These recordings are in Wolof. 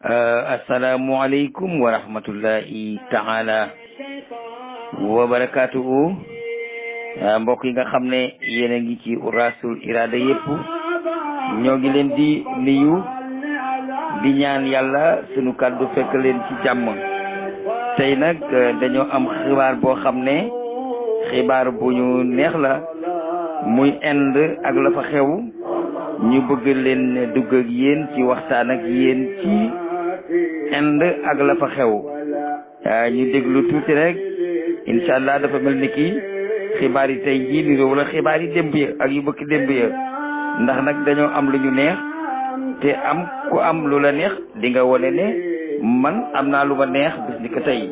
asalaamualeykum wa rahmatullahi taala wa barakaatuhu. Mbokk yi nga xam ne yéen a ngi ci Uras-ul Irada yëpp ñoo ngi leen di nuyu di ñaan yàlla sunu kàddu fekk leen ci jàmm. tey nag dañoo am xibaar boo xam ne xibaar bu ñu neex la, muy Inde ak la fa xew. ñu bëgg leen dugg ak yéen ci waxtaan ak yéen ci Inde ak la fa xew. ñu déglu tuuti rek incha allah. dafa mel ni ki xibaar yi tey jii niroo wala xibaar yi démb ya ak yu bëkk démb ya, ndax nag dañoo am lu ñu neex te am ku am lu la neex di nga wone ne man am naa lu ma neex bis ni ko tey.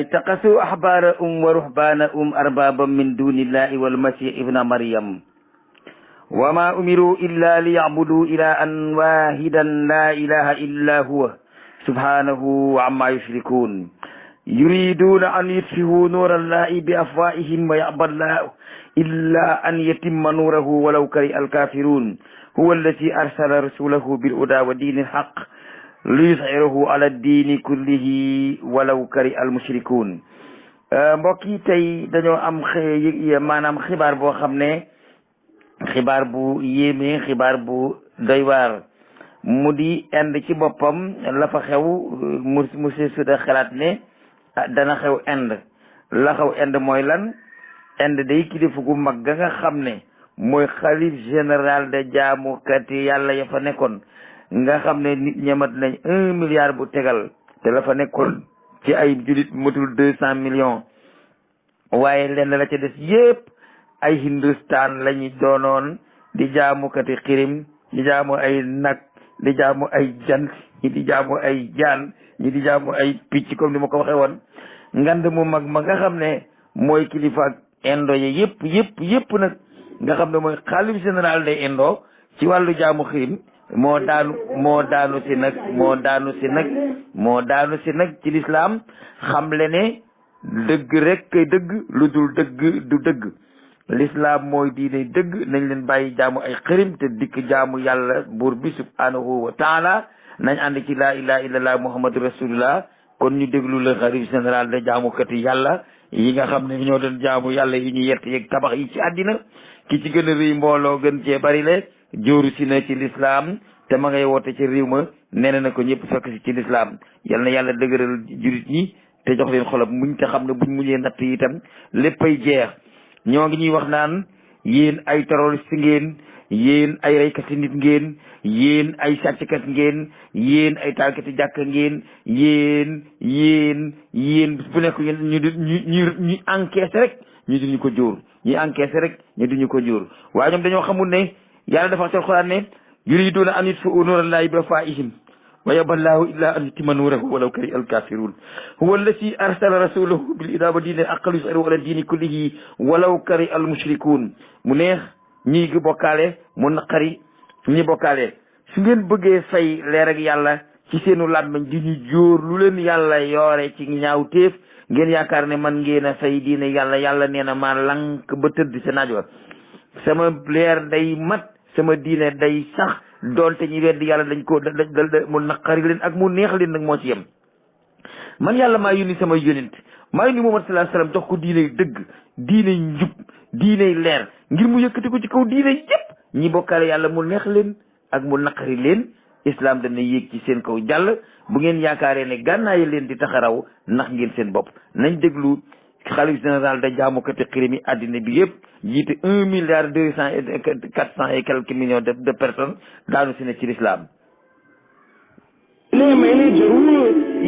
اتخذوا أحبارهم ورهبانهم أربابا من دون الله والمسيح ابن مريم وما أمروا إلا ليعبدوا إلها واحدا لا إله إلا هو سبحانه عما يشركون يريدون أن يطفئوا نور الله بأفواههم ويأبى الله إلا أن يتم نوره ولو كره الكافرون هو الذي أرسل رسوله بالهدى ودين الحق liyuzhirahu ala diini kullihi walaw kari al mushrikuun. mbokk yi tey dañoo am maanaam xibaar boo xam ne xibaar bu yéeme, xibaar bu doy waar, mu di Inde ci boppam la fa xew. monsieur Souda xalaat ne dana xew Inde. la xew Inde mooy lan? Inde day kilifa gu mag ga nga xam ne mooy xalif général de jaamukati yàlla ya fa nekkoon, nga xam ne nit ñemat nañ 1 milliard bu tegal, te la fa nekkoon ci ay julit matul 200 millions. waaye lenn la ca des yépp ay hindustaan lañu doonoon, di jaamukati xirim, di jaamu ay nag, di jaamu ay jant, ñi di jaamu ay jaan, ñi di jaamu ay picc comme ni ma ko waxee woon. ngand mu mag ma nga xam ne mooy kilifa indo yi yépp nag, nga xam ne mooy xalif général de indo ci wàllu jaamu xirim, moo daanu si nag ci lislaam xamle ne dëgg rek kay dëgg, lu dul dëgg du dëgg. lislaam mooy diine dëgg, nañ leen bàyyi jaamu ay xërim te dikk jaamu yàlla buur bi subhanahu wa taala. nañ ànd ci laa ilaha illallah muhammadu rasulullah. kon ñu déglu le xalif général de jaamukati yàlla yi nga xam ne ñoo doon jaamu yàlla yi ñu yett yeeg tabax yi ci àddina. ki ci gën a rëy mbooloo gën cee bari le jóoru si na ci lislaam te ma ngay woote ci réew ma, nee na ko ñëpp fekk si ci lislaam. yal na yàlla dëgëral jurit ñi te jox leen xolab muñ, te xam ne buñ muñee natt yi itam léppay jeex. ñoo ngi ñuy wax naan yéen ay terroriste ngeen, yéen ay reykati nit ngeen, yéen ay sàcckat ngeen, yéen ay taalkati jàkk ngeen, yéen bu nekk ñu encaissé rek ñu duñu ko jóor, ñu encaissé rek ñu duñu ko jóor. waaye ñoom dañoo xamul ne yàlla dafa ci Alxuraan ne yuriduuna an yutfi'u nuurallahi bi afwaahihim wa yaba llaahu illaa an yutimma nuurahu walaw kariha al-kaafiruun huwa allazii arsala rasuulahu bil hudaa wa diinil haqqi liyuzhirahu ala diini kullihi walaw kariha al-mushrikuun. mu neex ñi bokkaale, mu naqari ñi bokkaale. su ngeen bëggee fay leer ak yàlla ci seenu làmmiñ di ñu jóor lu leen yàlla yoore ci ñaawteef, ngeen yaakaar ne man ngeen a fay diine yàlla nee na maa lank ba tëdd sa naaj wa. sama leer day mat, sama diine day sax, doonte ñi weddi yàlla dañ ko mu naqari leen ak mu neex leen nag moo ci yem. man yàlla maa yónni sama yónent maa ni Muhammad sallallahu alayhi wasallam jox ko diiney dëgg diiney njub diiney leer ngir mu yëkkati ko ci kaw diiney yépp ñi bokkaale yàlla mu neex leen ak mu naqari leen islam dana yéeg ci seen kaw jàll. bu ngeen yaakaaree ne gànnaaye leen di taxaraw nax ngeen seen bopp. nañ déglu xalif général da jaamukati xirim yi àddina bi yëpp jiite 1,200,400 et quelques millions de personnes daanu si ne ci l'islam. मैंने जरूर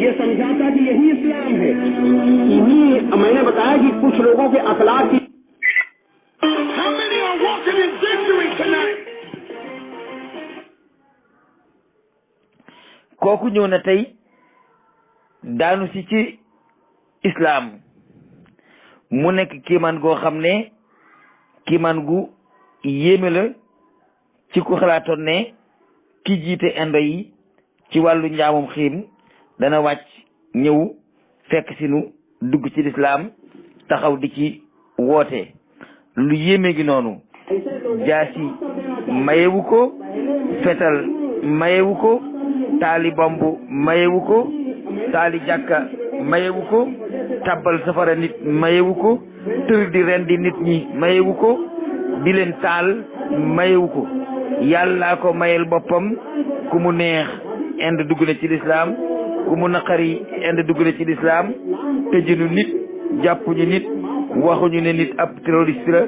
ये समझा था कि यही इस्लाम है। इन्हीं मैंने बताया कि कुछ लोगों के अखलाक की kooku ñëw na tey daanu si ci islam mu nekk kiimaan goo xam ne kiimaan gu yéeme la ci ku xalaatoon ne ki jiite indo yi ci wàllu njaamum xiim dana wàcc ñëw fekk si nu dugg ci lislaam taxaw di ci woote. lu yéeme gi noonu jaasi mayewu ko, fetal mayewu ko, taali bomb mayewu ko, taali jàkka mayewu ko, tabbal safara nit mayewu ko, tër di rendi nit ñi mayewu ko, di leen taal mayewu ko. yàllaa ko mayel boppam ku mu neex Inde dugg na ci lislaam ku mu naqari Inde dugg na ci lislaam tëjunu nit jàppuñu nit waxuñu ne nit ab terroriste la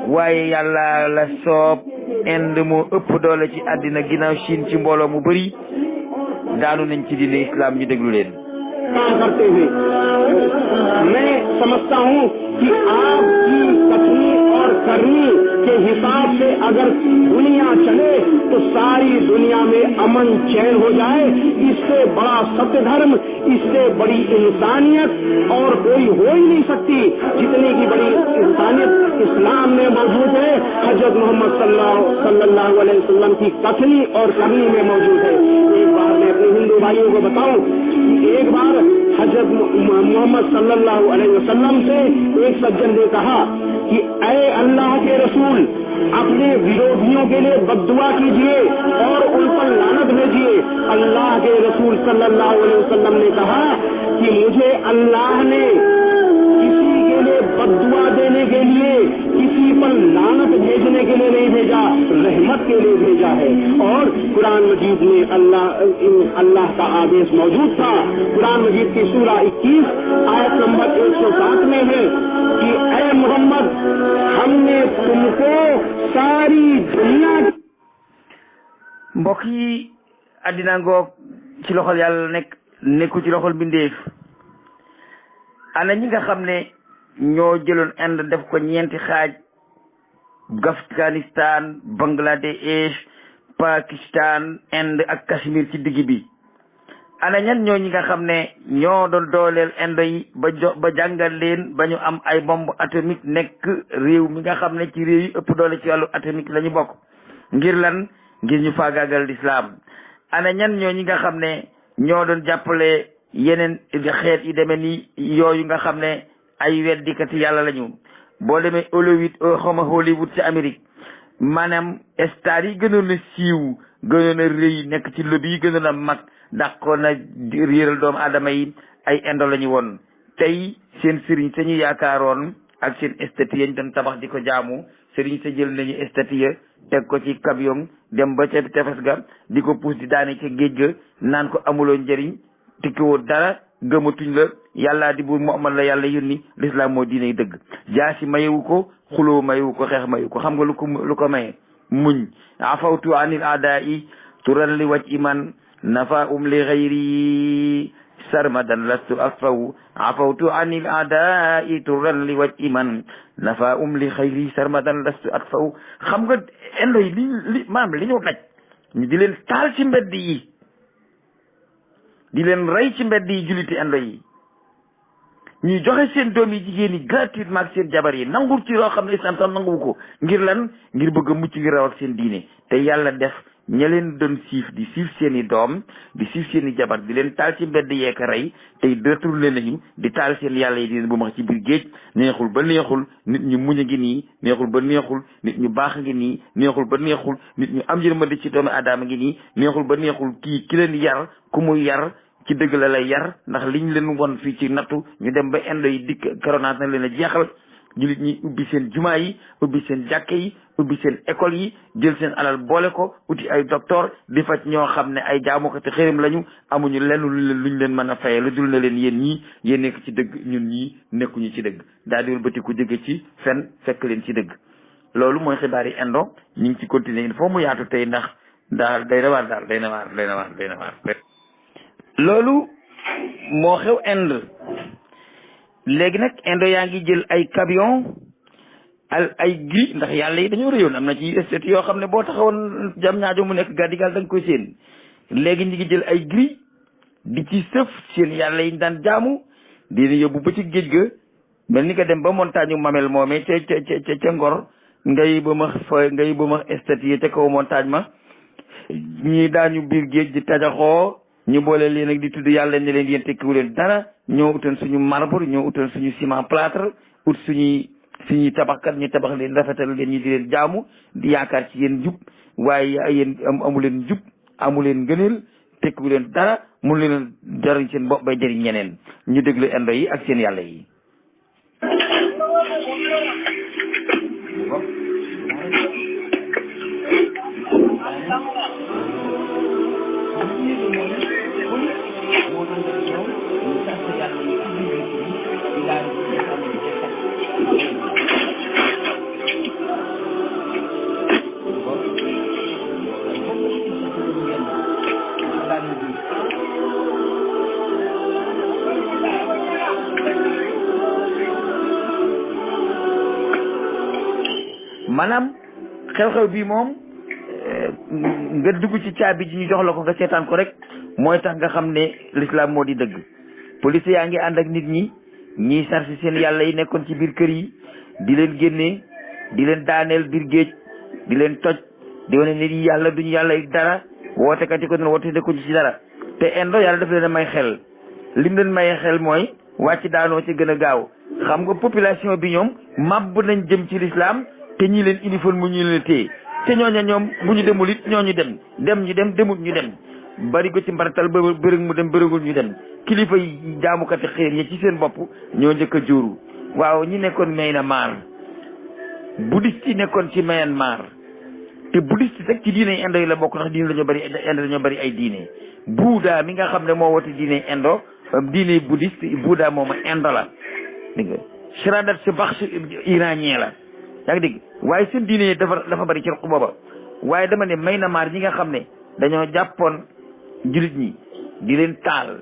waaye yàlla la soob Inde moo ëpp doole ci àddina ginnaaw Chine ci mbooloo mu bëri daanu nañ ci diine islam ñu déglu leen. करते हुए मैं समझता हूँ कि आपकी कथनी और करनी के हिसाब से अगर दुनिया चले तो सारी दुनिया में अमन चैन हो जाए। इससे बड़ा सत्य धर्म, इससे बड़ी इंसानियत और कोई हो ही नहीं सकती। जितनी की बड़ी इंसानियत इस्लाम में मौजूद है हजरत मोहम्मद सल्लल्लाहु अलैहि वसल्लम की कथनी और करनी में मौजूद है। एक बार मैं अपने हिंदू भाइयों को बताऊं कि एक बार हजरत मोहम्मद सल्लल्लाहु अलैहि वसल्लम से एक सज्जन ने कहा कि ऐ अल्लाह के रसूल, अपने विरोधियों के लिए बद्दुआ कीजिए और उन पर लानत भेजिए। अल्लाह के रसूल सल्लल्लाहु अलैहि वसल्लम ने कहा कि मुझे अल्लाह ने किसी के लिए बद्दुआ देने के लिए, किसी पर लानत भेजने के लिए नहीं भेजा, रहमत के लिए भेजा है। और कुरान मजीद में अल्लाह का आदेश मौजूद था। कुरान मजीद की सूरा 21 आयत नंबर 107 में है कि ऐ मोहम्मद, हमने तुमको सारी दुनिया। mbokk yi àddina ngoog ci loxol yàlla nekku ci loxol bindeef. ana ñi nga xam ne ñoo jëloon Inde def ko ñeenti xaaj, Afghanistan, Bangladesh, Pakistan, Inde ak Kashmir ci digg bi. ana ñan ñoo ñi nga xam ne ñoo doon dooleel Inde yi ba jàngal leen ba ñu am ay bombe atomique nekk réew mi nga xam ne ci réew yi ëpp doole ci wàllu atomique la ñu bokk. ngir lan? ngir ñu faagaagal l'islam. ana ñan ñoo ñi nga xam ne ñoo doon jàppale yeneen xeet yi demee ni yooyu nga xam ne ay weddikati yàlla lañu. boo demee Hollywood ci Amérique, maanaam star yi gënoon a siiw gënoon a rëy nekk ci lobby yi gënoon a mag dàqoon na réeral doomu aadama yi ay indo la ñu woon. tey seen sëriñ sa ñu yaakaaroon ak seen statue yañ doon tabax di ko jaamu, sëriñ sa jël nañu statue ya teg ko ci camion dem ba ca tefes ga di ko puus di daane ca géej ga naan ko amuloo njëriñ tikkiwoo dara, gëmatuñ la, yàllaa di bu Muhammad la yàlla yónni, l'islam moo diine dëgg. jaasi mayewu ko, xuloo mayewu ko, xeex mayewu ko. xam nga lu ko maye? muñ. afawtu anil aadaa'i turan li waj iman nafa li xayri sarmadan lastu asfaw. afawtu anil aadaa'i turan li waj iman nafa li xayri sarmadan lastu asfaw. xam nga indo yi li ñu daj ñu di leen taal ci mbedd yi, di leen rey ci mbedd yi julliti indo yi, ñuy joxe seen doom yi jigéen yi gratuitement ak seen jabar yi, nangul ci loo xam ne islam sax nanguwu ko. ngir lan? ngir bëgg a mucc ngir raw ak seen diine. te yàlla def ña leen doon di siif seen i doom, di siif seen i jabar, di leen taal ci mbedd yeek rey, tey détourné nañu di taal seen yàlla yi di leen bu max ci biir géej. neexul ba neexul, nit ñu muñ a ngi nii, neexul ba neexul, nit ñu baax a ngi nii, neexul ba neexul, nit ñu am yërmande ci doomu aadama ngi nii, neexul ba neexul, ki leen yar ku muy yar ci dëgg la lay yar ndax liñ leen won fii ci nattu ñu dem ba indo yi dikk corona na leen a jeexal jullit ñi ubbi seen jumaa yi ubbi seen jàkke yi ubbi seen école yi jël seen alal boole ko uti ay docteur di faj ñoo xam ne ay jaamukati xërim lañu amuñu lenn luñ leen mën a faye lu dul na leen yéen ñii yéen nekk ci dëgg ñun ñii nekkuñu ci dëgg daal di wëlbati ku jóge ci fen fekk leen ci dëgg loolu mooy xibaar yi indo ñu ngi ci continuer il faut mu yaatu tey ndax daal day na waar daal day na waar loolu moo xew Inde léegi nag indo yaa ngi jël ay camion ay gri ndax yàlla yi dañoo réyoon am na ci estate yoo xam ne boo taxawoon jam ñaajo mu nekk gàddigal da nga koy séen léegi ñi ngi jël ay gri di ci sëf seen yàlla yi daan jaamu dina yóbbu ba ci géej ga mel ni nga dem ba montagne mamel moomee ca Ngor ngay ba ma estate yi ca kaw montagne ma ñii daañu biir géej di tajaxoo ñu boole leen ak di tudd yàlla ne leen yéen tekkiwu leen dara ñoo utal suñu marbre ñoo utal suñu ciment plâtre ut suñuy tabaxkat ñu tabax leen rafetal leen ñi di leen jaamu di yaakaar ci yéen jub waaye yéen amu leen jub amu leen ngëneel tekkiwu leen dara mun leen jariñ seen bopp bay jëriñ ñeneen ñu déglu indo yi ak seen yàlla yi. maanaam xew-xew bi moom nga dugg ci caabi ji ñu jox la ko nga seetaan ko rek mooy tax nga xam ne l'islam moo di dëgg police yaa ngi ànd ak nit ñi ñiy sarsi seen yàlla yi nekkoon ci biir kër yi di leen génnee di leen daaneel biir géej di leen toj di wane nit yi yàlla duñu yàlla yi dara wootekat yi ko doon woote nekkuñu ci dara te indo yàlla daf leen a may xel lim leen mayee xel mooy wàcc daanoo ci gën a gaaw xam nga population bi ñoom màbb nañ jëm ci l'islam te ñi leen uniforme mu ñu leen téye te ñooña ñoom bu ñu demul it ñooñu dem ñu dem demut ñu dem bari ko ci mbartal ba bërëg mu dem bërëgul ñu dem kilifa yi jaamukati xëy ñi ci seen bopp ñoo njëkk a jóoru waaw ñi nekkoon Myanmar bouddhiste yi nekkoon ci Myanmar te bouddhiste rek ci diine indo yi la bokk ndax diine dañoo bari ay diine Bouddha mi nga xam ne moo woti diine indo diine bouddhiste Bouddha moom indo la dégg nga Shraddha si bax iranien la yaa ngi dégg waaye seen diine yi dafa bari ci ruq booba waaye dama ne Myanmar ñi nga xam ne dañoo jàppoon jullit ñi di leen taal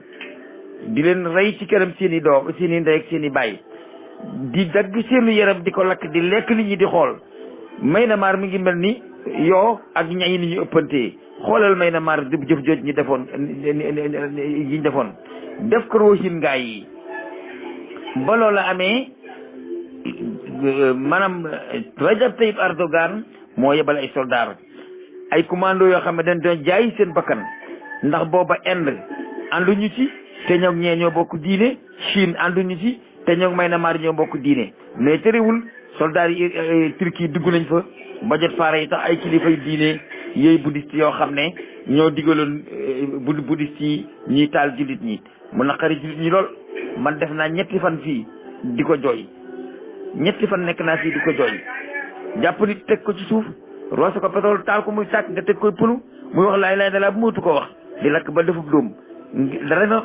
di leen rey ci këram seen i doom seen i ndey ak seen i baay di dagg seenu yaram di ko lakk di lekk nit ñi di xool Myanmar mi ngi mel ni yoo ak ñay ni ñu ëppantee xoolal Myanmar di jëf jooj ñi defoon yi ñu defoon def ko Rohingya yi ba loola amee maanaam Rajab Tayyip Erdogan moo yebal ay soldats ay commando yoo xam ne dañ doon jaay seen bakkan ndax booba Inde ànduñu ci te ñoom ñee ñoo bokk diine Chine ànduñu ci te ñoom Myanmar ñoo bokk diine mais terewul soldats yi Turquie dugg nañ fa ba jot faara yi tax ay kilifay diine yooyu bouddhiste yoo xam ne ñoo digaloon bouddhiste yi ñuy taal jullit ñi mu naqari jullit ñi lool man def naa ñetti fan fii di ko jooy ñetti fan nekk naa fii di ko jooy jàpp nit teg ko ci suuf roose ko pétrole taal ko muy sàkk nga teg koy punu muy wax laay laay dalaa bu moytu ko wax di lakk ba defub dóom dara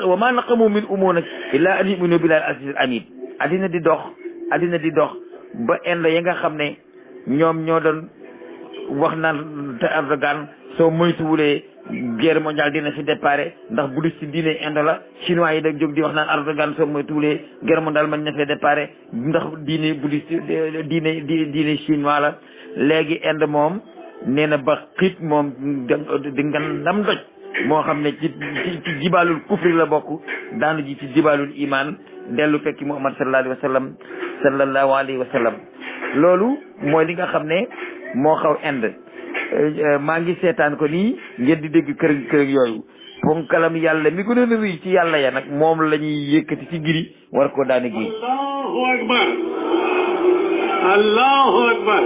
wa maa naqamu min nag illaa an yuminu billahi al-aziz al-hamid addina di dox ba Inde yi nga xam ne ñoom ñoo doon wax naan te Erdogan soo moytuwulee guerre mondiale dina fi déparé ndax bouddhiste diine Inde la chinois yi da jóg di wax naan Erdogan soo moytuwulee guerre mondiale man na fi déparé ndax diine bouddhiste diine chinois la léegi Inde moom nee na ba xiit moom di nga ndam doj moo xam ne ci jibaalul kufri la bokk daanu ji ci jibaalul iman dellu fekki Muhammad sallallahu alayhi wa sallam loolu mooy li nga xam ne moo xaw Inde maa ngi seetaan ko nii ngeen di dégg kër yooyu ponkalam yàlla mi gënoon a rëy ci yàlla ya nag moom la ñuy yëkkati ci giri war koo daane gi allahu akbar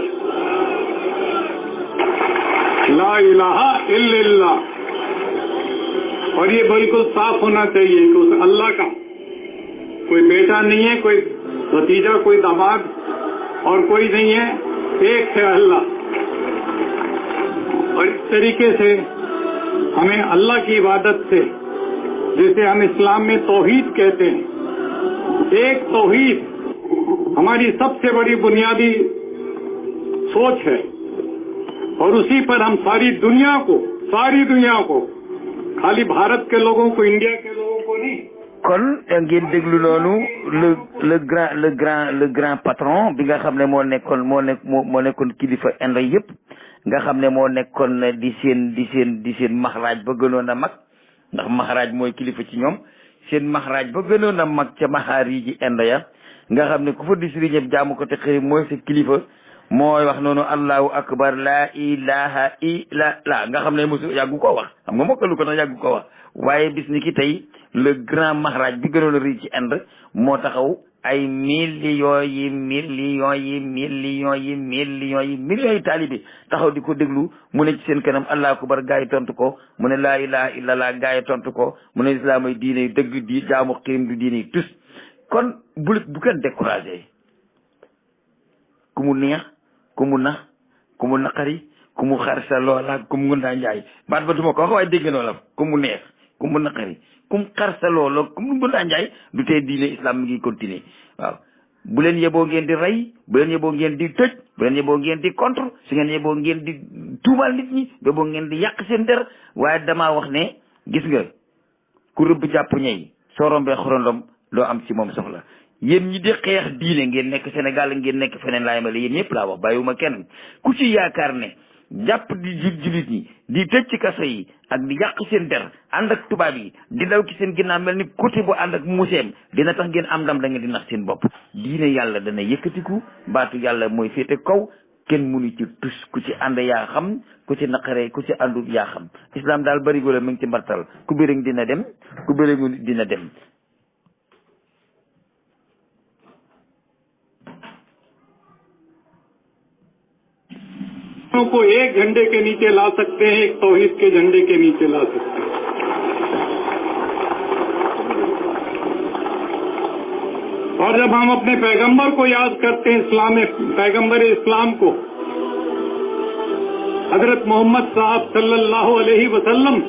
la ilaha illallah और ये बिल्कुल साफ होना चाहिए कि उस अल्लाह का कोई बेटा नहीं है, कोई भतीजा, कोई दामाद और कोई नहीं है, एक है अल्लाह। और इस तरीके से हमें अल्लाह की इबादत से, जिसे हम इस्लाम में तौहीद कहते हैं, एक तौहीद हमारी सबसे बड़ी बुनियादी सोच है और उसी पर हम सारी दुनिया को खाली भारत के लोगों को, इंडिया के लोगों को नहीं। kon ngeen déglu noonu le grand patron bi nga xam ne moo nekkoon kilifa Inde yëpp nga xam ne moo nekkoon di seen maxraaj ba gënoon a mag, ndax maxraaj mooy kilifa ci ñoom, seen maxraaj ba gënoon a mag ca maxaari ji Inde ya nga xam ne ku fa di sëriñ jaamu ko te xëri mooy sa kilifa, mooy wax noonu allahu akbar la ilaha illallah nga xam ne mosu yàggu ko wax, xam nga mokkalu ko tax yàggu ko wax, waaye bis ni ki tey le grand maharaj bi gënoon a rëy ci Inde moo taxaw ay millions yi taalibe taxaw di ko déglu mu ne ci seen kanam allahu akbar gaa yi tontu ko, mu ne laa ilaha illallah gaa yi tontu ko, mu ne islam ay diine yi dëgg di jaamu xirim du diine yi tus. kon bu kenn découragé, ku mu neex ku mu nax ku mu naqari ku mu xar sa loola ku mu ngundaa njaay baat ba duma ko wax waaye dégg noo la ku mu neex ku mu naqari ku mu xar sa loola ku mu ngundaa njaay du tee diine islam mi ngi continuer. waaw bu leen yeboo ngeen di rey, bu leen yeboo ngeen di tëj, bu leen yeboo ngeen di contre, su ngeen yeboo ngeen di tuumal nit ñi, yeboo ngeen di yàq seen der, waaye damaa wax ne gis nga ku rëbb jàpp ñey soo rombee xorondom loo am ci moom soxla. yéen ñi di xeex diine ngeen nekk Sénégal ngeen nekk feneen laay male yéen ñëpp laa wax bàyyiwuma kenn, ku ci yaakaar ne jàpp di jullit ñi di tëj ci kaso yi ak di yàq seen der ànd ak tubaab yi di daw ci seen ginnaaw mel ni côté bu ànd ak museem dina tax ngeen am ndam da ngeen di nax seen bopp. diine yàlla dana yëkkatiku, baatu yàlla mooy féete kaw, kenn mënu ci tus, ku ci ànd yaa xam, ku ci naqaree ku ci àndul yaa xam. islam daal bari góor mi ngi ci mbartal, ku bëriŋ dina dem ku bëriŋul dina dem. को एक झंडे के नीचे ला सकते हैं, एक तौहीद के झंडे के नीचे ला सकते हैं। और जब हम अपने पैगंबर को याद करते हैं, पैगंबर इस्लाम को, हजरत मोहम्मद साहब सल्लल्लाहु अलैहि वसल्लम,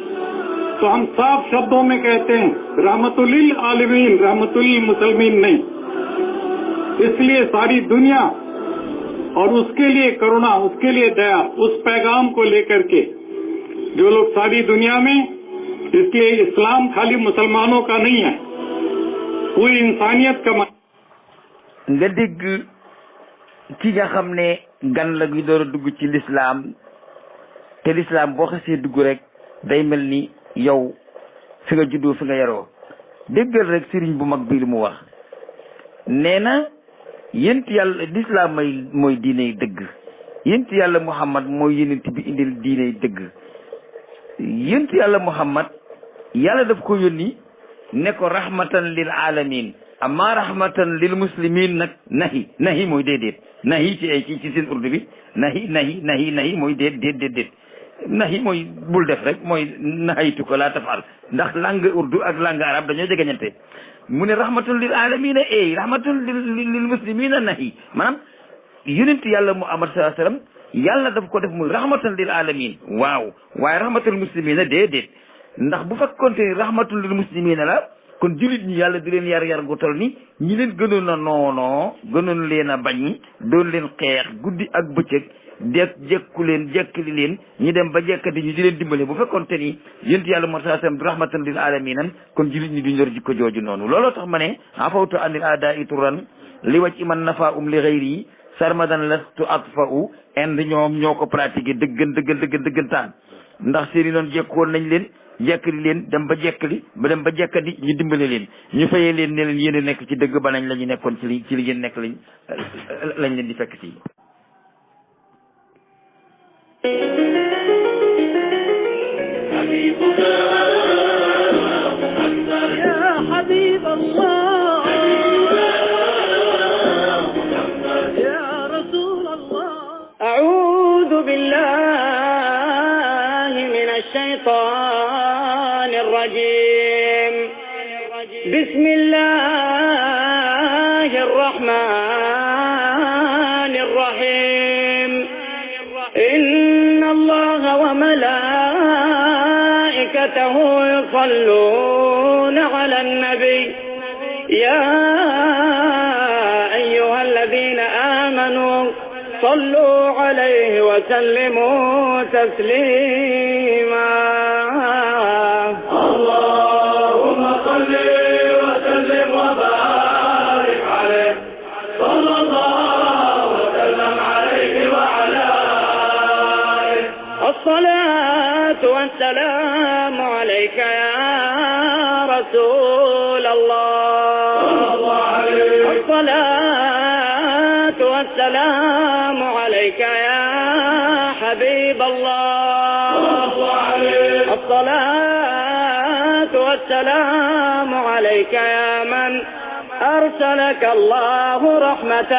तो हम साफ शब्दों में कहते हैं रहमतुल लिल आलमीन, रहमतुल लिल मुसलमीन नहीं। इसलिए सारी दुनिया और उसके लिए करुणा, उसके लिए दया, उस पैगाम को लेकर के जो लोग सारी दुनिया में, इसलिए इस्लाम खाली मुसलमानों का नहीं है, पूरी इंसानियत का। nga dégg ki nga xam ne gan la gi door a dugg ci l'islam te l'islam boo xasee dugg rek day mel ni yow fi nga juddoo fi nga yaroo. déggal rek sëriñ bu mag bi li mu wax, nee na yent yàlla l'islam mooy diine yi dëgg, yent yàlla Muhammad mooy yonent bi indil diine yi dëgg. yent yàlla Muhammad yàlla daf ko yónni ne ko rahmatan lil alamin, amma rahmatan lil muslimin nag nahi mooy déedéet, nahi ci seen urdu bi nahi mooy déedéet nahi mooy bul def rek, mooy nahaytu ko laa tafal, ndax langue urdu ak langue arabe dañoo jegeñante. mu ne rahmatul lil alamina rahmatul lil muslimina nahi, maanaam yonent yàlla Muhammad sallallahu alayhi wasallam yàlla daf ko def muy rahmatul lil alamin, waaw, waaye rahmatul muslimina déedéet, ndax bu fekkoonte ni rahmatul lil muslimina la kon jullit ñi yàlla di leen yar gu tol ni ñi leen gënoon a noonoo, gënoon leen a bañ, doon leen xeex guddi ak bëccëg, jekkali leen ñi dem ba jekkati ñu di leen dimbale. bu fekkoonte ni yonent yàlla moo saa sam du rahmatan lil alamin kon jullit ñi duñ yor jikko jooju noonu. looloo tax ma ne afawtu anil aada'i turan li wacc iman nafa li ghayri sarmadan lastu atfa'u. indi ñoom ñoo ko pratiqué dëggantaan, ndax seeni noonu jekkoon nañ leen, jekkali leen dem ba jekkati ñu dimbale leen, ñu fayee leen ne leen yéen a nekk ci dëgg ba nañ la ñu nekkoon ci li yéen nekk lañ leen di fekk ci. يا حبيب الله يا رسول الله أعوذ بالله من الشيطان الرجيم الله الرحمن الرحيم إن الله وملائكته يصلون على النبي يا أيها الذين آمنوا صلوا عليه وسلموا تسليما اللهم صل وسلم وبارك عليه صلى الله وسلم عليه وعلى آله. الصلاة والسلام عليك يا رسول الله الصلاة والسلام عليك يا حبيب الله الصلاة والسلام عليك يا من أرسلك الله رحمة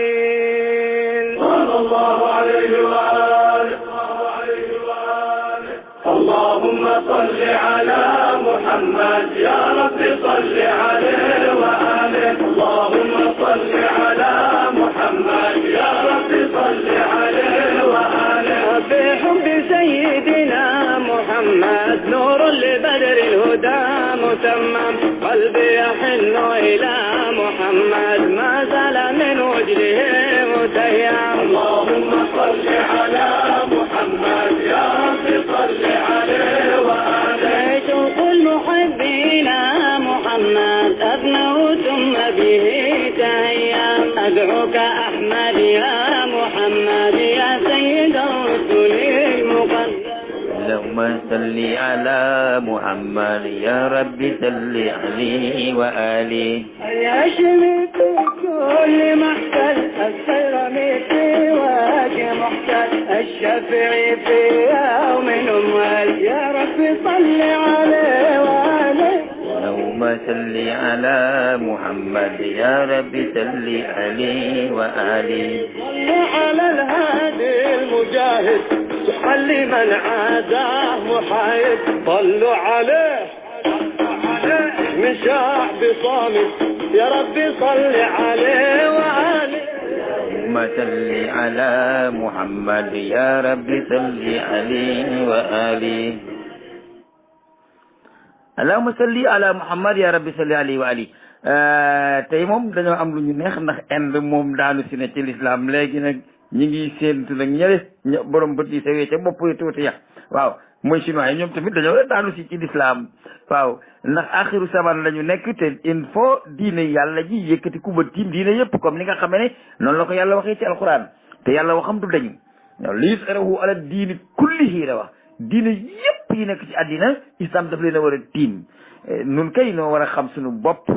للعالمين صلى الله عليه وآله. اللهم صل على محمد يا رب صل عليه وآله. اللهم صل على محمد يا رب صل عليه وآله. بحب سيدنا محمد نور لبدر الهدى متمم قلبي يحن إلى محمد ما زال من وجهه متيم. اللهم صل على محمد يا رب صل عليه وآله. شوق المحبين محمد أبنوا ثم به تهيم أدعوك أحمد يا محمد يا سيد الرسل المقدم. اللهم صل على محمد يا رب صل عليه وآله. يا شميت كل محتل السلم في وجه محتل الشفيع في يوم أموال يا رب صل عليه وآله. اللهم صل على محمد يا رب صل عليه وآله. صل على الهادي المجاهد سحا لمن عاداه محايد صلوا عليه من شعب صامت يا رب صل عليه وآله. اللهم صل على محمد يا رب صل عليه وآله. allahumma salli ala muhammad ya rabbi salli alayhi wa ali. tey moom dañoo am lu ñu neex ndax Inde moom daanu si ne ci l'islam léegi nag ñi ngi séentu nag ñële borom bët yi sewee ca bopp yi tuuti ya waaw mooy chinois yi ñoom tamit dañoo daanu si ci l'islam waaw ndax axiru saman la ñu nekk te il faut diine yàlla ji yëkkati ku ba tiim diine yëpp comme ni nga xamee ne noonu la ko yàlla waxee ci alquran te yàlla waxam du dañu waaw li yus'irahu ala diini kullihi la wax diine yëpp yi nekk ci àddina islam daf leen a war a tiim nun kay noo war a xam suñu bopp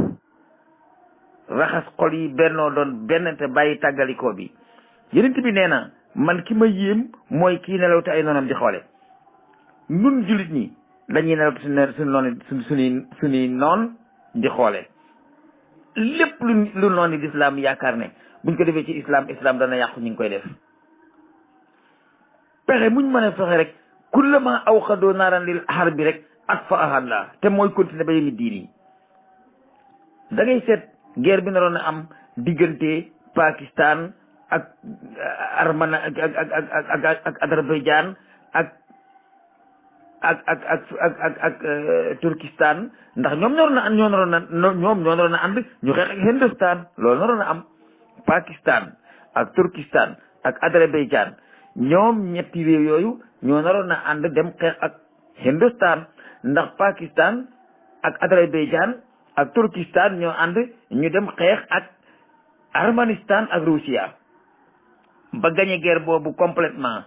raxas xol yi bennoo doon benn te bàyyi tàggalikoo bi yonent bi nee na man ki ma yéem mooy kii nelaw te ay noonam di xoole nun jullit ñi dañuy nelaw te suñu noon suñuy noon di xoole lépp lu noon di islam yaakaar ne buñ ko defee ci islam dana yàqu ñu ngi koy def pexe muñ mën a fexe rek kullama awqadoo naaran lil harbi rek atfa'aha Allah te mooy continuer ba yemi diin yi da ngay seet guerre bi naroon a am diggante Pakistan ak Armana ak Azerbaïdjan ak Turkistan ndax ñoom ñoo naroon a ànd ñu xeex ak Hindustan loolu naroon a am Pakistan ak Turkistan ak Azerbaïdjan ñoom ñetti réew yooyu ñoo naroon a ànd dem xeex ak Hindustan ndax Pakistan ak Azerbaïdjan ak Turkistan ñoo ànd ñu dem xeex ak Armanistan ak Russia ba gagné guerre boobu complètement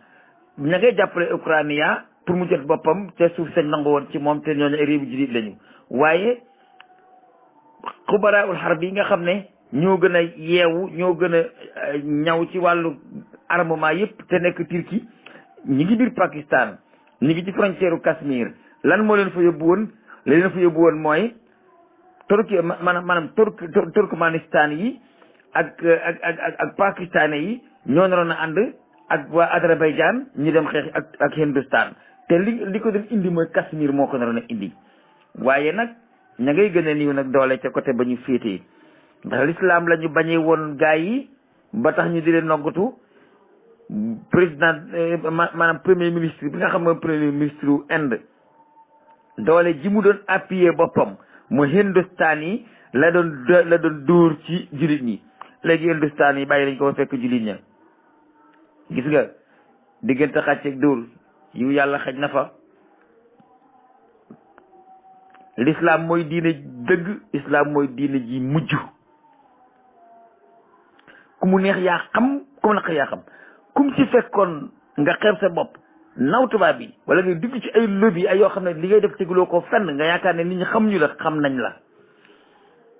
ña ngay jàppale Ukraine pour mu jot boppam te suuf sañ nangu woon ci moom te ñooñu ay réew jullit lañu waaye xubaraul harb yi nga xam ne ñoo gën a yeewu ñoo gën a ñaw ci wàllu armement yëpp te nekk Turquie ñi ngi biir Pakistan ñi ngi ci frontière u Cachemire lan moo leen fa yóbbu woon la leen fa yóbbu woon mooy Turquie maanaam Turkmanistan yi ak Pakistan yi ñoo naroon a ànd ak waa Azerbaïdjan ñu dem xeex ak Hindustan te li ko doon indi mooy Kashmir moo ko naroon a indi waaye nag ña ngay gën a niiw nag doole ca côté ba ñu féetee ndax l'islam la ñu bañee woon gaa yi ba tax ñu di leen noggatu président maanaam premier ministre bi nga xam mooy premier ministre u Inde doole ji mu doon appuyer boppam mu Hindustan yi la doon dóor ci jullit ñi léegi Hindustan yi bàyyi lañ ko fa fekk jullit ña gis nga diggante xàcceeg dóor yu yàlla xaj na fa. l'islam mooy diine dëgg islam mooy diine ji mujj ku mu neex yaa xam ku mu naq yaa xam kum ci fekkoon nga xeeb sa bopp naw tubaab bi wala nga dugg ci ay lobby ay yoo xam ne li ngay def teguloo ko fenn nga yaakaar ne nit ñi xam ñu la xam nañ la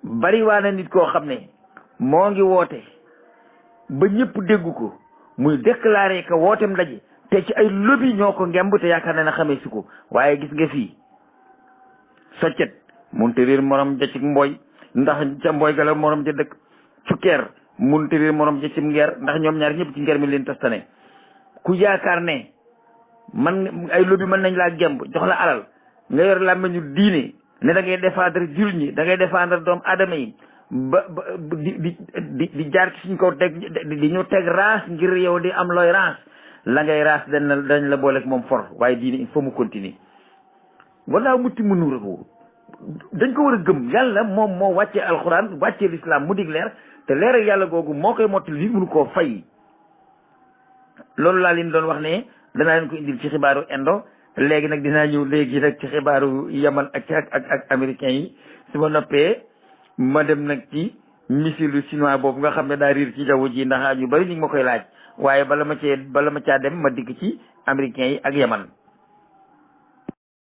bari waa na nit koo xam ne moo ngi woote ba ñëpp dégg ko muy déclaré que wootem ndaje te ci ay lobby ñoo ko ngemb te yaakaar ne na xamee si ko waaye gis nga fii soccet munte réer morom ja ci mbooy ndax ca mbooy gala morom ja dëkk cukkeer munte réer morom ja ci ngeer ndax ñoom ñaar ñëpp ci ngeer mi leen tastane ku yaakaar ne man ay lobby mën nañ laa gemb jox la alal nga yor làmmiñu diine ne da ngay défendre jul ñi da ngay défendre doomu aadama yi ba di jaar ci suñ ko teg di ñu teg raas ngir yow di am looy raas la ngay raas dañ la booleeg moom for waaye diine il faut mu continuer wala mutti mu nuur ko dañ ko war a gëm yàlla moom moo wàccee alxuraan wàccee l'islam mu dig leer te leer ak yàlla googu moo koy mottali li mënu koo fay loolu laa leen doon wax ne danaa leen ko indil ci xibaaru indo léegi nag dinaa ñëw léegi nag ci xibaaru yaman ak américains yi su ma noppee ma dem nag ci missile chinois boobu nga xam ne daa riir ci jaww ji ndax yu bari ñu ngi ma koy laaj waaye bala ma caa dem ma dikk ci américains yi ak yaman